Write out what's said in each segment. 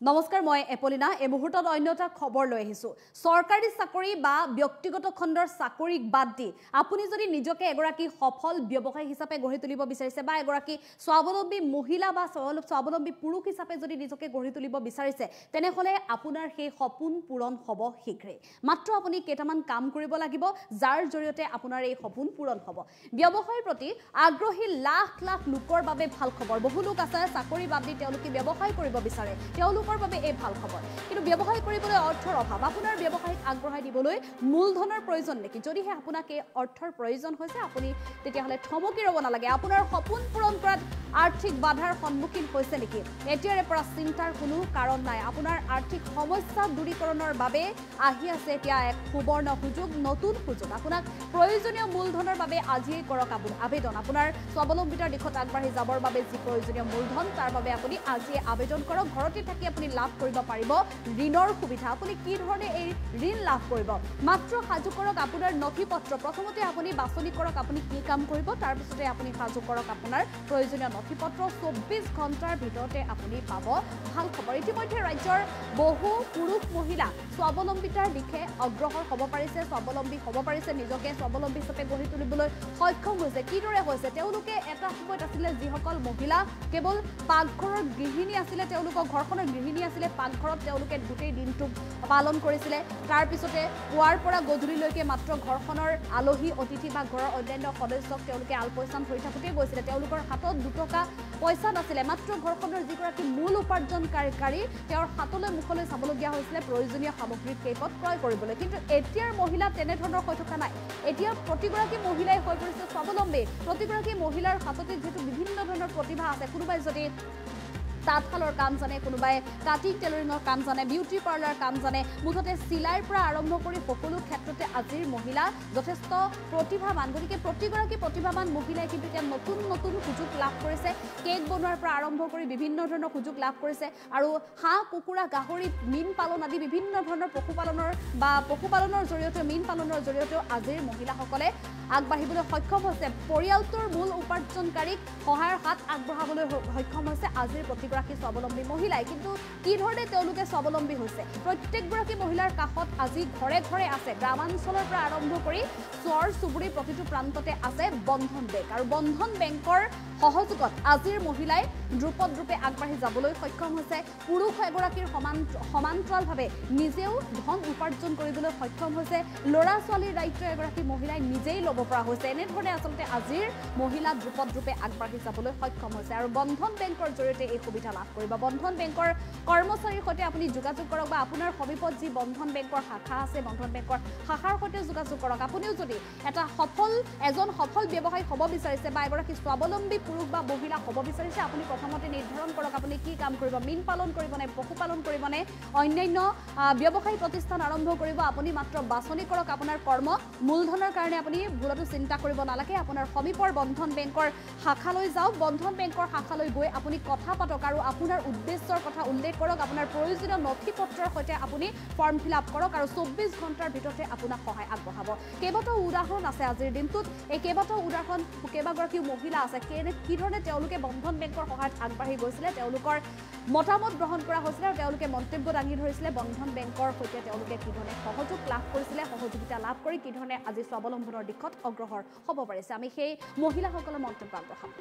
নমস্কাৰ মই এপলিনা এই মুহূৰ্তত অন্যটা খবৰ লৈ আহিছো সৰকাৰি চাকৰি বা ব্যক্তিগত খণ্ডৰ চাকৰিক বাদ দি আপুনি যদি নিজকে এগৰাকী সফল ব্যৱসায়ী হিচাপে গঢ়ি তুলিব বিচাৰিছে বা এগৰাকী স্বাৱলম্বী মহিলা বা স্বাৱলম্বী পুৰুষ হিচাপে যদি নিজকে গঢ়ি তুলিব বিচাৰিছে তেনেহলে আপোনাৰ সেই সপোন পূৰণ হ'ব শীঘ্ৰেই মাত্ৰ আপুনি কেইটামান কাম কৰিব লাগিব যাৰ জৰিয়তে আপোনাৰ এই সপোন পূৰণ হ'ব ব্যৱসায়ৰ প্ৰতি আগ্ৰহী লাখ লাখ লোকৰ বাবে ভাল খবৰ বহু লোক আছে চাকৰি বাদ দি তেওঁলোকে ব্যৱসায় কৰিব বিচাৰে বাবে এই ভাল খবৰ কিন্তু ব্যৱসায় কৰিবলৈ অৰ্থৰ অভাৱ আপোনাৰ ব্যৱসায়িক আগ্ৰহ দিবলৈ মূলধনৰ প্ৰয়োজন নেকি যদিহে আপোনাক এই অৰ্থৰ প্ৰয়োজন হৈছে আপুনি তেতিয়াহলে থমকি ৰব নালাগে আপোনাৰ সপোন পূৰণ কৰাত আৰ্থিক বাধাৰ সন্মুখীন হৈছে নেকি এতিয়াৰে পৰা চিন্তাৰ কোনো কাৰণ নাই আপোনাৰ আৰ্থিক সমস্যা দূৰীকৰণৰ বাবে আহি আছে এতিয়া এক সুবৰ্ণ সুযোগ নতুন সুযোগ আপোনাক প্ৰয়োজনীয় মূলধনৰ বাবে আজিয়ে কৰক আবেদন আপোনাৰ স্বাৱলম্বিতাৰ দিশত আগবাঢ়ি যাবৰ বাবে যি প্ৰয়োজনীয় মূলধন তাৰ বাবে আপুনি আজিয়ে আবেদন কৰক ঘৰতে থাকি আপুনি লাভ কৰিব পাৰিব ঋণৰ সুবিধা আপুনি কি ধৰণে এই ঋণ লাভ কৰিব মাত্ৰ সাজু কৰক আপোনাৰ নথিপত্ৰ প্ৰথমতে আপুনি বাছনি কৰক আপুনি কি কাম কৰিব তাৰ পিছতে আপুনি সাজু কৰক আপোনাৰ প্ৰয়োজনীয় নথিপত্ৰ 24 ঘণ্টাৰ ভিতৰতে আপুনি পাব ভাল খবৰ ইতিমধ্যে ৰাজ্যৰ বহু পুৰুষ মহিলা স্বাৱলম্বিতাৰ দিশে অগ্ৰসৰ হ'ব পাৰিছে স্বাৱলম্বী হ'ব পাৰিছে নিজকে স্বাৱলম্বী হিচাপে গঢ়ি তুলিবলৈ সক্ষম হৈছে কিদৰে হৈছে তেওঁলোকে এটা সময়ত আছিলে যিসকল মহিলা কেৱল পাকঘৰৰ গৃহিণী আছিলে তেওঁলোকৰ ঘৰখনৰ গৃহিণী আছিলে পাকঘৰত তেওঁলোকে গোটেই দিনটো পালন কৰিছিলে তাৰ পিছতে পুৱাৰ পৰা গধূলিলৈকে মাত্ৰ ঘৰখনৰ আলহী অতিথি বা ঘৰৰ অন্যান্য সদস্যক তেওঁলোকে আলপৈচান ধৰি থাকোঁতে গৈছিলে তেওঁলোকৰ হাতত দুটকা পইচা নাছিলে মাত্ৰ ঘৰখনৰ যিগৰাকী মূল উপাৰ্জনকাৰী তেওঁৰ হাতলৈ মুখলৈ চাবলগীয়া হৈছিলে প্ৰয়োজনীয় সামগ্ৰী কেইপদ ক্ৰয় কৰিবলৈ কিন্তু এতিয়াৰ মহিলা তেনেধৰণৰ হৈ থকা নাই এতিয়া প্ৰতিগৰাকী মহিলাই হৈ পৰিছে স্বাৱলম্বী প্ৰতিগৰাকী মহিলাৰ হাততে যেটো বিভিন্ন ধৰণৰ প্ৰতিভা আছে কোনোবাই যদি তাঁতশালৰ কাম জানে কোনোবাই কাটিং টেইলৰিঙৰ কাম জানে বিউটি পাৰ্লাৰ কাম জানে মুঠতে চিলাইৰ পৰা আৰম্ভ কৰি সকলো ক্ষেত্ৰতে আজিৰ মহিলা যথেষ্ট প্ৰতিভাৱান গতিকে প্ৰতিগৰাকী প্ৰতিভাৱান মহিলাই কিন্তু এতিয়া নতুন নতুন সুযোগ লাভ কৰিছে কেক বনোৱাৰ পৰা আৰম্ভ কৰি বিভিন্ন ধৰণৰ সুযোগ লাভ কৰিছে আৰু হাঁহ কুকুৰা গাহৰি মীন পালন আদি বিভিন্ন ধৰণৰ পশুপালনৰ জৰিয়তে মীন পালনৰ জৰিয়তেও আজিৰ মহিলাসকলে আগবাঢ়িবলৈ সক্ষম হৈছে পৰিয়ালটোৰ মূল উপাৰ্জনকাৰীক সহায়ৰ হাত আগবঢ়াবলৈ সক্ষম হৈছে আজিৰ প্ৰতিগৰাকী স্বাৱলম্বী মহিলাই কিন্তু কি ধৰণে তেওঁলোকে স্বাৱলম্বী হৈছে প্ৰত্যেকগৰাকী মহিলাৰ কাষত আজি ঘৰে ঘৰে আছে গ্ৰামাঞ্চলৰ পৰা আৰম্ভ কৰি চৰ চুবুৰী প্ৰতিটো প্ৰান্ততে আছে বন্ধন বেংক আৰু বন্ধন বেংকৰ সহযোগত আজিৰ মহিলাই দ্ৰুপদ্ৰুপে আগবাঢ়ি যাবলৈ সক্ষম হৈছে পুৰুষ এগৰাকীৰ সমান্তৰালভাৱে নিজেও ধন উপাৰ্জন কৰিবলৈ সক্ষম হৈছে ল'ৰা ছোৱালীৰ দায়িত্ব এগৰাকী মহিলাই নিজেই ল'ব পৰা হৈছে এনেধৰণে আচলতে আজিৰ মহিলা দ্ৰুপদ্ৰুপে আগবাঢ়ি যাবলৈ সক্ষম হৈছে আৰু বন্ধন বেংকৰ জৰিয়তে এই সুবিধা লাভ কৰিব বন্ধন বেংকৰ কৰ্মচাৰীৰ সৈতে আপুনি যোগাযোগ কৰক বা আপোনাৰ সমীপত যি বন্ধন বেংকৰ শাখা আছে বন্ধন বেংকৰ শাখাৰ সৈতে যোগাযোগ কৰক আপুনিও যদি এজন সফল ব্যৱসায়ী হ'ব বিচাৰিছে বা এগৰাকী স্বাৱলম্বী পুৰুষ বা মহিলা হ'ব বিচাৰিছে আপুনি প্ৰথমতে নিৰ্ধাৰণ কৰক আপুনি কি কাম কৰিব মীন পালন কৰিবনে পশুপালন কৰিবনে অন্যান্য ব্যৱসায়িক প্ৰতিষ্ঠান আৰম্ভ কৰিব আপুনি মাত্ৰ বাছনি কৰক আপোনাৰ কৰ্ম মূলধনৰ কাৰণে আপুনি ভুলতো চিন্তা কৰিব নালাগে আপোনাৰ সমীপৰ বন্ধন বেংকৰ শাখালৈ যাওক বন্ধন বেংকৰ শাখালৈ গৈ আপুনি কথা পাতক আৰু আপোনাৰ উদ্দেশ্যৰ কথা উল্লেখ কৰক আপোনাৰ প্ৰয়োজনীয় নথিপত্ৰৰ সৈতে আপুনি ফৰ্ম ফিল আপ কৰক আৰু 24 ঘণ্টাৰ ভিতৰতে আপোনাক সহায় আগবঢ়াব কেইবাটাও উদাহৰণ আছে আজিৰ দিনটোত এই কেইবাটাও উদাহৰণ কেইবাগৰাকী মহিলা আছে কি ধৰণে তেওঁলোকে বন্ধন বেংকৰ সহায়ত আগবাঢ়ি গৈছিলে তেওঁলোকৰ মতামত গ্ৰহণ কৰা হৈছিলে আৰু তেওঁলোকে মন্তব্য দাঙি ধৰিছিলে বন্ধন বেংকৰ সৈতে তেওঁলোকে কি ধৰণে সহযোগ লাভ কৰিছিলে সহযোগিতা লাভ কৰি কি ধৰণে আজি স্বাৱলম্বনৰ দিশত অগ্ৰসৰ হ'ব পাৰিছে আমি সেই মহিলাসকলৰ মন্তব্য আগবঢ়াম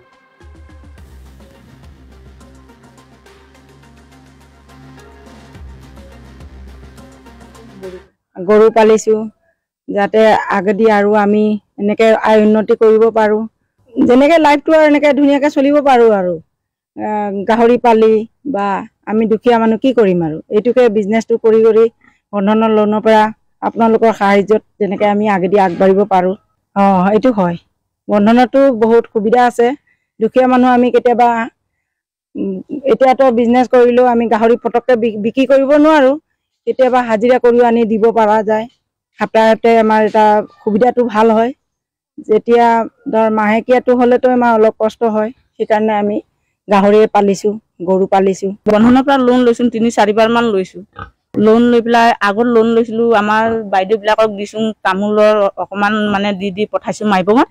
গৰু পালিছো যাতে আগেদি আৰু আমি এনেকে আয় উন্নতি কৰিব পাৰো যেনেকে লাইফটো আৰু এনেকে ধুনীয়াকে চলিব পাৰো আৰু গাহৰি পালি বা আমি দুখীয়া মানুহ কি কৰিম আৰু এইটোকে বিজনেছটো কৰি বন্ধনৰ লোনৰ পৰা আপোনালোকৰ সাহায্যত যেনেকে আমি আগেদি আগবাঢ়িব পাৰো এইটো হয় বন্ধনতো বহুত সুবিধা আছে দুখীয়া মানুহ আমি কেতিয়াবা এতিয়াতো বিজনেছ কৰিলেও আমি গাহৰি পটককে বিক্ৰী কৰিব নোৱাৰো কেতিয়াবা হাজিৰা কৰিও আনি দিব পৰা যায় সপ্তাহতে আমাৰ এটা সুবিধাটো ভাল হয় যেতিয়া ধৰ মাহেকীয়াটো হ'লেতো আমাৰ অলপ কষ্ট হয় সেইকাৰণে আমি গাহৰি পালিছো গৰু পালিছো বন্ধনৰ পৰা লোন লৈছো 3-4 বাৰ মান লৈছো লোন লৈ পেলাই আগত লোন লৈছিলো আমাৰ বাইদেউ বিলাকক দিছো তামোলৰ অকমান মানে দি পঠাইছো মাইবঙত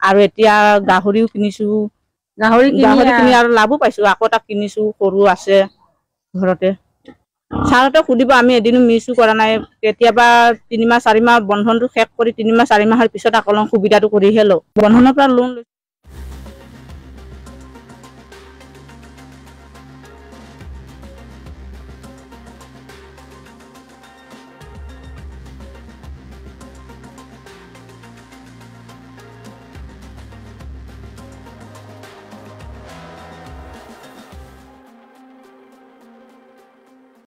আৰু এতিয়া গাহৰিও কিনিছো গাহৰি কিনি আৰু লাভো পাইছো আকৌ তাক কিনিছো সৰু আছে ঘৰতে ছাৰহঁতক সুধিব, আমি এদিনো মিছো কৰা নাই। কেতিয়াবা 3 মাহ 4 মাহ বন্ধনটো শেষ কৰি 3 মাহ 4 মাহৰ পিছত আকৌ সুবিধাটো কৰিহে লওঁ। বন্ধনৰ পৰা লোন